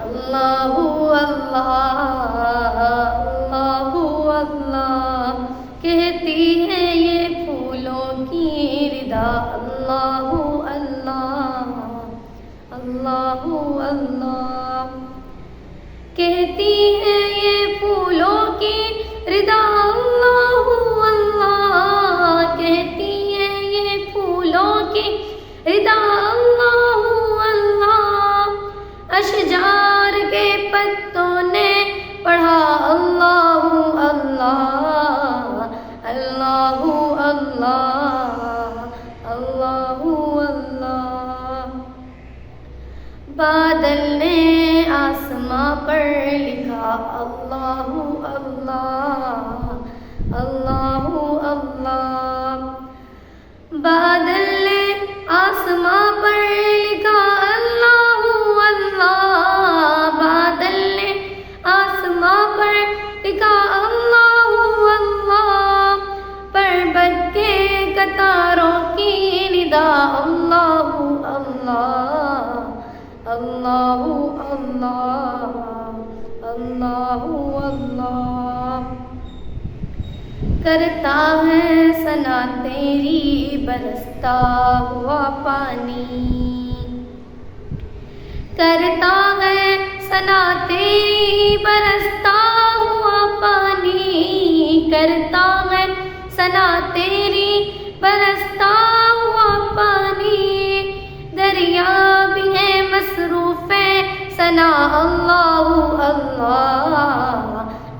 اللہ اللہ اللہ اللہ کہتی ہے یہ پھولوں کی ردا اللہ اللہ اللہ اللہ کہتی ہے یہ پھولوں کی ردا اللہ اللہ کہتی ہے یہ پھولوں کی ردا اللہ اللہ اشجار کے پتوں نے پڑھا اللہ اللہ اللہ اللہ اللہ اللہ بادل نے آسماں پر لکھا اللہ اللہ اللہ اللہ بادل نے آسماں پر لکھا اللہ اللہ بادل نے آسماں پر لکھا اللہ اللہ پربت کے قطاروں کی ندا اللہ اللہ اللہ اللہ اللہ اللہ کرتا ہے ثنا تیری برستا ہوا پانی کرتا ہے ثنا تیری برستا ہوا پانی کرتا ہے ثنا تیری برستا ہوا پانی دریا بھی ہے مصروف ثنا اللہ اللہ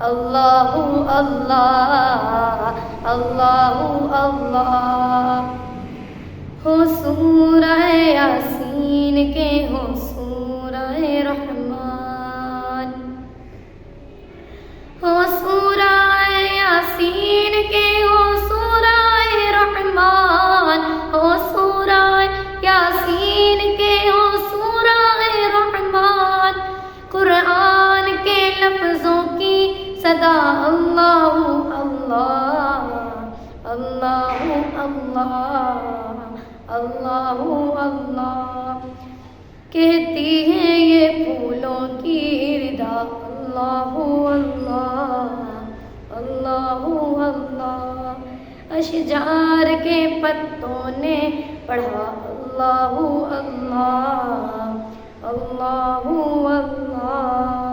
اللہ اللہ اللہ اللہ ہو سورہ یاسین کے ہو سورہ رحمان ہو سورہ یاسین کے ہو سورہ رحمان ہو سورہ یاسین کے ہو سورہ رحمان قرآن کے لفظوں کی صدا اللہ اللہ اللہ اللہ اللہ اللہ کہتی ہے یہ پھولوں کی ردا اللہ اللہ اللہ اللہ اشجار کے پتوں نے پڑھا اللہ اللہ اللہ اللہ